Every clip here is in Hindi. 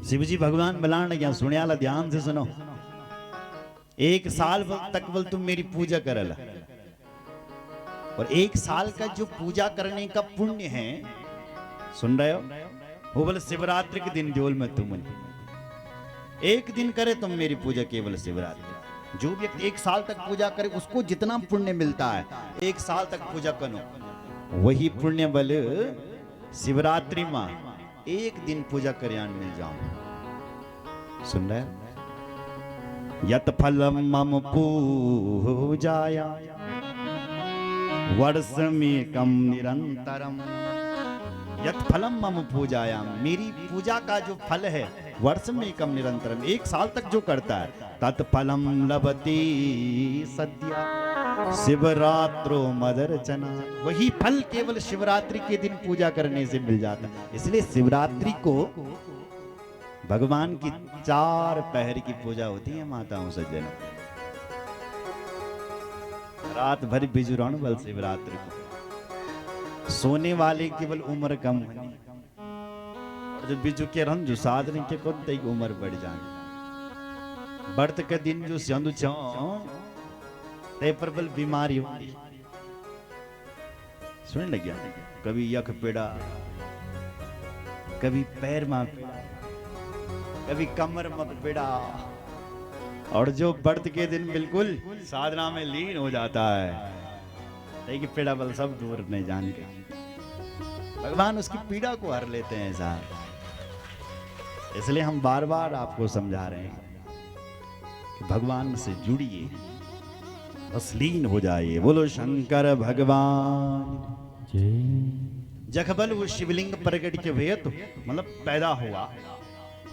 शिवजी भगवान बुलाने लगे, सुनियाला ध्यान से सुनो। 1 साल तक बोल तुम मेरी पूजा करला, और 1 साल का जो पूजा करने का पुण्य है, सुन रहे हो, वो बोले शिवरात्रि के दिन जोल में तुम 1 दिन करे तुम मेरी पूजा, केवल शिवरात्रि। जो व्यक्ति 1 साल तक पूजा करे उसको जितना पुण्य मिलता है, 1 साल तक पूजा करो, वही पुण्य बल शिवरात्रि मां 1 दिन पूजा करयान मिल जाओ। सुन रहे, यत फलम मम पूजाया वर्षमेकं निरंतरम। यत फलम मम पूजाया, मेरी पूजा का जो फल है, वर्षमेकं निरंतरम, 1 साल तक जो करता है, तत्फलम लभते सद्या शिवरात्रो मदर्चना। वही फल केवल शिवरात्रि के दिन पूजा करने से मिल जाता है। इसलिए शिवरात्रि को भगवान की 4 पहर की पूजा होती है माताओं सज्जनों। रात भर बिजुरान बल शिवरात्रि को सोने वाले केवल उम्र कम है, और जो बिजु के रन जो साधन के कौन तक उम्र बढ़ जाए। व्रत के दिन जो संदु छो ते पर बल बीमारी होती, सुन लग गया, कभी यख पीड़ा, कभी पैर में पीड़ा, कभी कमर में पीड़ा, और जो व्रत के दिन बिल्कुल साधना में लीन हो जाता है, लेकिन पीड़ा बल सब दूर नहीं जान के भगवान उसकी पीड़ा को हर लेते हैं साहब। इसलिए हम बार बार आपको समझा रहे हैं कि भगवान से जुड़िए, बस लीन हो जाइए। बोलो शंकर भगवान। जखबल वो शिवलिंग प्रकट के हुए तो मतलब पैदा हुआ,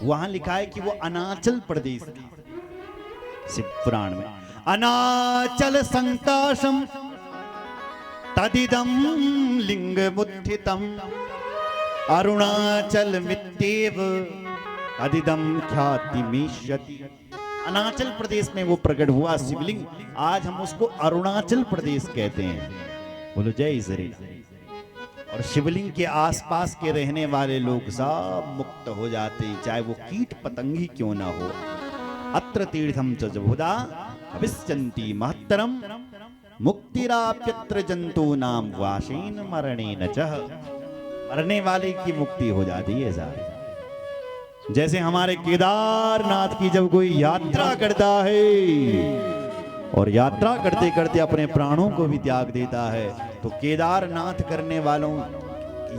वहां लिखा है कि वो अरुणाचल प्रदेश था। शिव पुराण में अनाचल संकाशम तदिदम लिंग मुत्थितम अरुणाचल मित्येव तदिदम ख्यातिमीष्यति। अरुणाचल प्रदेश में वो प्रकट हुआ शिवलिंग, आज हम उसको अरुणाचल प्रदेश कहते हैं। बोलो जय श्री राम। और शिवलिंग के आसपास के रहने वाले लोग सब मुक्त हो जाते हैं, चाहे वो कीट पतंगी क्यों ना हो। अत्र तीर्थम च बहुधा भविष्यन्ति महत्तरम मुक्तिराप्यत्र जंतूनाम वासेन मरणेन च। मरने वाले की मुक्ति हो जाती है सारी। जैसे हमारे केदारनाथ की जब कोई यात्रा करता है और यात्रा करते करते अपने प्राणों को भी त्याग देता है, तो केदारनाथ करने वालों,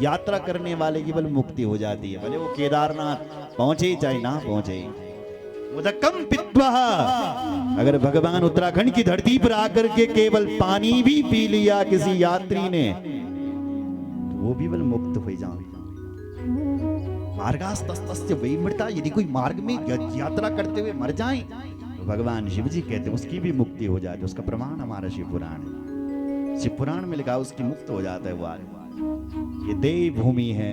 यात्रा करने वाले की बल मुक्ति हो जाती है, भले वो केदारनाथ पहुंचे चाहे ना पहुंचे। उदकम पित्वा, अगर भगवान उत्तराखंड की धरती पर आकर के केवल पानी भी पी लिया किसी यात्री ने, तो वो भी बल मुक्त हो जाए। मार्गास्तस्य वैमृता, यदि कोई मार्ग में यात्रा करते हुए मर जाए तो भगवान शिव जी कहते हैं उसकी भी मुक्ति हो जाती है। उसका प्रमाण हमारा शिव पुराण है। शिव पुराण में लिखा उसकी मुक्त हो जाता है वो आदमी। ये देव भूमि है,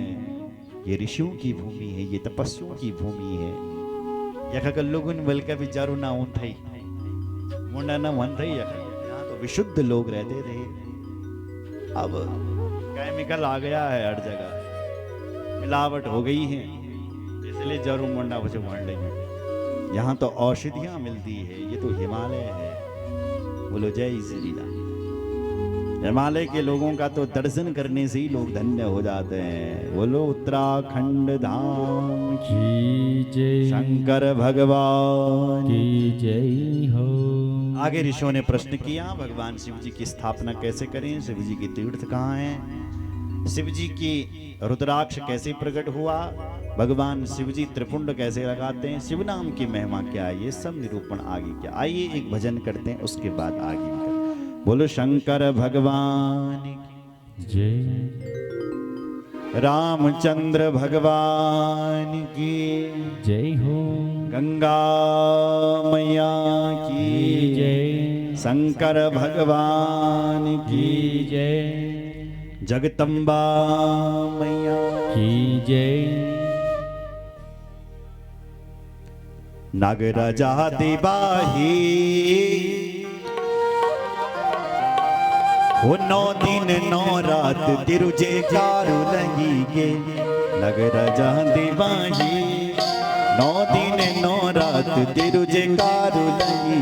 ये ऋषियों की भूमि है, ये तपस्वियों की भूमि है। यखा लोगन बल का विचारो ना उन थई मुंडा ना वन थई, यहाँ तो विशुद्ध लोग रहते थे। अब केमिकल आ गया है, हर जगह मिलावट हो गई है, इसलिए जरूर मुंडा बचे वहां लेंगे। यहाँ तो औषधियां मिलती है, ये तो हिमालय है। बोलो जय श्री राम। हिमालय के लोगों का तो दर्शन करने से ही लोग धन्य हो जाते हैं। बोलो उत्तराखंड धाम की जय, शंकर भगवान की जय हो। आगे ऋषियों ने प्रश्न किया भगवान शिव जी की स्थापना कैसे करें, शिव जी की तीर्थ कहाँ हैं, शिव जी की रुद्राक्ष कैसे प्रकट हुआ, भगवान शिव जी त्रिपुंड कैसे लगाते हैं, शिव नाम की महिमा क्या है, ये सब निरूपण आगे क्या। आइए एक भजन करते हैं, उसके बाद आगे बोलो शंकर भगवान की जय, रामचंद्र भगवान की जय हो। गंगा मैया की जय, शंकर भगवान की जय, जगदम्बा मैया की जय। नागराजा देवाही वो 9 दिन 9 रात तिरुजे चारू लगी के। नागराजा देवाही नौ दिन नौ रात तेरु जयकारो लगी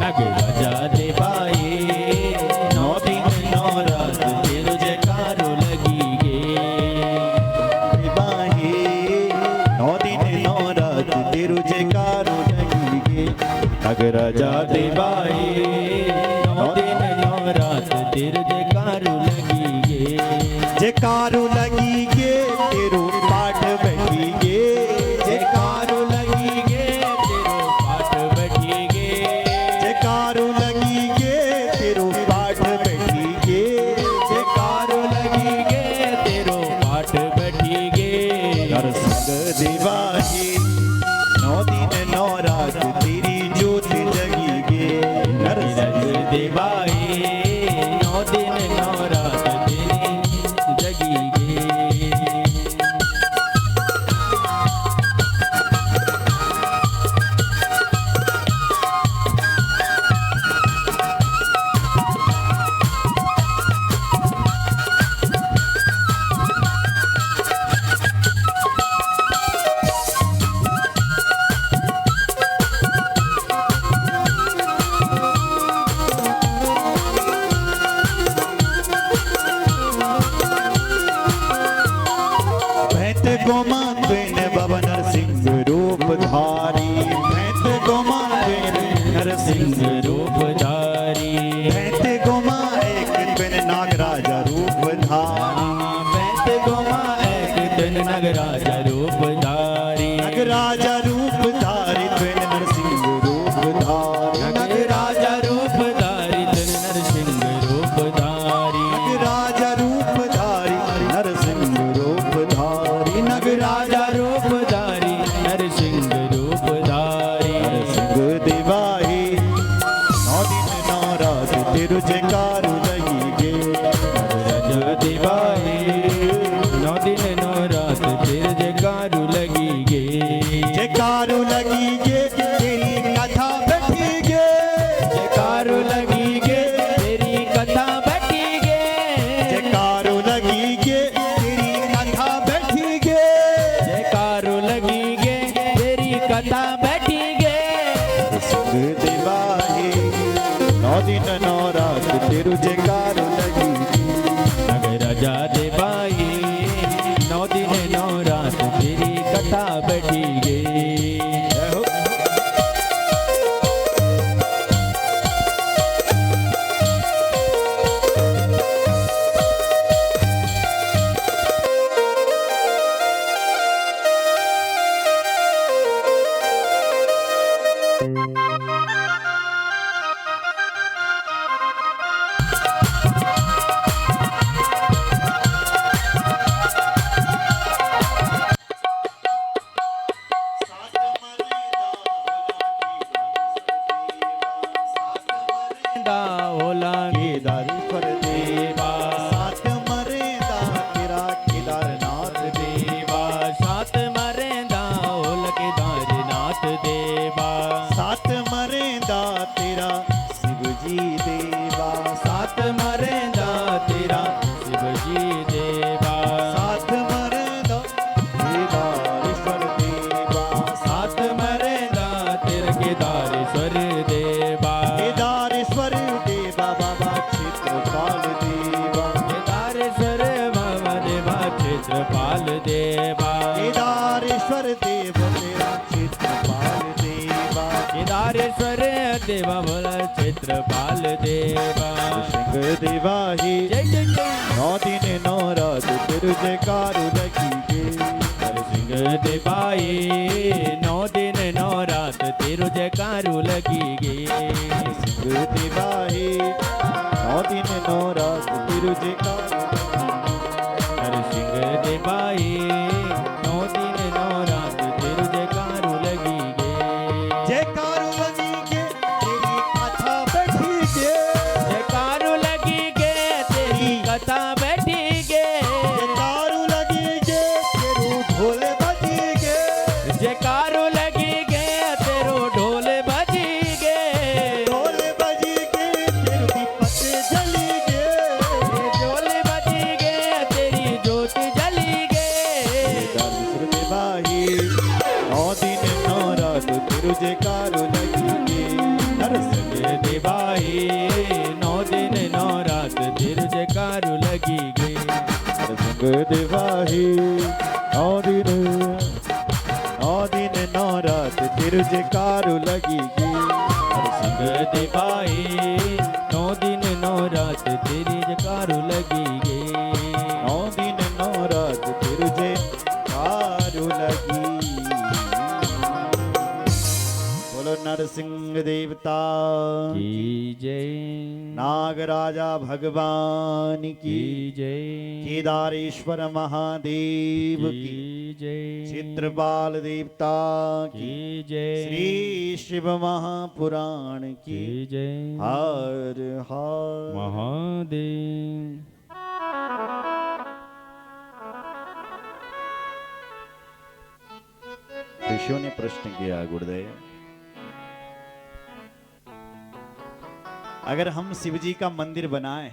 नग राजा देवाए नौ दिन नौ रात तेरु जयकारो लगी गे देवाहे नौ दिन नौ रात तेरु जयकारो लगी गे नग राजा देवाए नौ दिन नौ रात तेरु जयकारो लगी गे जयकारो लगी गे तेरो पाठ बैठी गे जयकारो लगी गे तेरो पाठ बैठी गे जयकारो लगी गे तेरो पाठ बैठी गे जयकारो लगी गे तेरो पाठ बैठी गे नरसिंह देवाहे नौ दिन नौ रात तेरी ज्योत जगी गे नरसिंह देवाए नौ दिन नौ रात तेरी जगी गे भैंत गोमा त्वेन बाबा नरसिंह रूप धारी भैंत गोमा त्वेन नरसिंह रूप धारी भैंत गोमा एक त्वेन नागराजा रूप धारी बैत गोमा एक दिन नगराजा रूप धारी नागराजा रूप धारी त्वेन नरसिंह रूप धारी नगराजा रूप धारी दिन नरसिंह रूप धारी नागराजा रूप धारी नरसिंह रूप धारी नगराजा रूप धारी नरसिंह रूप धारी नरसिंह देवाहे नौ दिन नौ रात तेरु जयकारो लगी गे राजा देवाए नौ दिन नौ रात तेरे जयकारो लगी गे जयकारो लगी गे तेरी कथा बैठी गे जयकारो लगी गे तेरी कथा बैठी गे जयकारो लगी गे तेरी कथा बैठी गे जयकारो लगी गे तेरी कथा बैठी गे सिंह देवाहे नौ दिन नौ रात तेरु जयकारो लगी नग राजा देवाए नौ दिन नौ रात तेरी कथा बैठी गे ओला केदारेश्वर देवा सात मरेंदा तेरा केदारनाथ देवा सात मरेंदा ओल केदारनाथ देवा सात मरेंदा तेरा शिवजी देवा सात मरेंदा तेरा शिवजी देवा सात मरेंदा केदारेश्वर देवा सात मरेंदा तेरा केदारेश्वर देवा केदारेश्वर देवा बाबा क्षेत्रपाल देवा केदारेश्वर बाबा देवा क्षेत्रपाल देवा केदारेश्वर देव तेरा क्षेत्रपाल देवा केदारेश्वर देवा बोला क्षेत्रपाल देवा सिंह देवा ही जय जय जय नौ दिन नौ रात तेरु जयकारो लगी गे सिंह देवाए नौ दिन नौ रात तेरो जयकारो लगी गे सिंह देवा ही नौ दिन नौ रात तेरु जयकारो नरसिंह देवाए नौ दिन नौ रात तेरो जयकारो लगी गे जयकारो लगी गे तेरी कथा बैठी गे जयकारो लगी गे तेरी कथा बैठी गे जयकारो लगी गे तेरू ढोल बजी गे जयकारो लगी गे तेरो ढोल बजी गे ढोल बजी गे तेरू दीपक जली गे ढोल बजी गे तेरी ज्योत जली गे केदारेश्वर देवा ही नौ तेरु जयकारो लगीगे। संग देवाए 9 दिन 9 रात तेरु जयकारो लगी गे। संग देवाहे 9 दिन 9 रात तेरु जयकारो लगीगे। संग देवाए 9 दिन 9 रात तेरी जयकारो लगी गे। 9 दिन 9 रात तेरु जयकारो लगी। बोलो नरसिंह देवता की जय नागराजा भगवान की की जय केदारेश्वर महादेव की की जय चित्रपाल देवता की की जय श्री शिव महापुराण की की जय हर हर महादेव। ऋषियों ने प्रश्न किया गुरुदेव, अगर हम शिव जी का मंदिर बनाए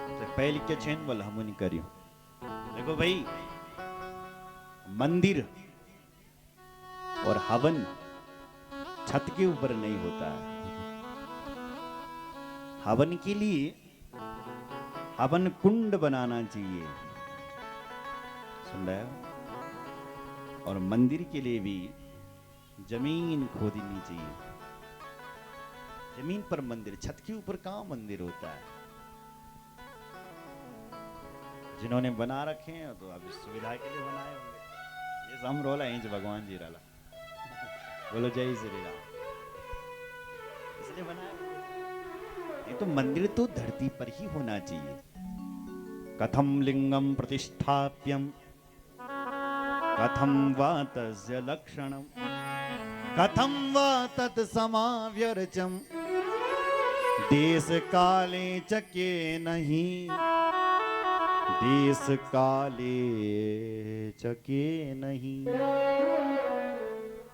तो पहले के चैन बोल हम नहीं करियो। देखो भाई, मंदिर और हवन छत के ऊपर नहीं होता है। हवन के लिए हवन कुंड बनाना चाहिए, सुन रहे हो? और मंदिर के लिए भी जमीन खोदनी चाहिए। जमीन पर मंदिर, छत के ऊपर कहां मंदिर होता है? जिन्होंने बना रखे हैं तो अभी सुविधा के लिए बनाए होंगे। ये हम रोला इंच भगवान जी रला बोलो जय श्री राम, इसलिए बनाया। ये तो मंदिर तो धरती पर ही होना चाहिए। कथम लिंगम प्रतिष्ठाप्यम कथम वा तस्य लक्षणम कथम वा तत् समाव्यर्चम देश काले चके नहीं देश काले चके नहीं।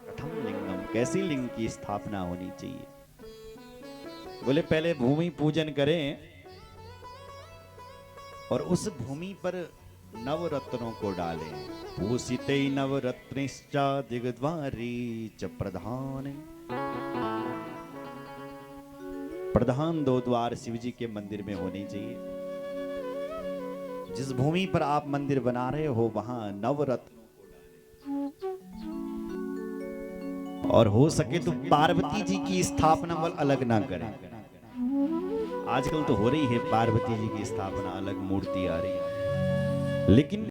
कथम लिंगम, कैसी लिंग की स्थापना होनी चाहिए? बोले पहले भूमि पूजन करें और उस भूमि पर नवरत्नों को डालें। पूसिते नवरत्निश्चा दिग्द्वारी च प्रधान। प्रधान 2 द्वार शिव जी के मंदिर में होने चाहिए। जिस भूमि पर आप मंदिर बना रहे हो वहां नवरत्नों को डालें। और हो सके तो पार्वती जी की स्थापना वाल अलग ना करें। आजकल तो हो रही है पार्वती जी की स्थापना, अलग मूर्ति आ रही है, लेकिन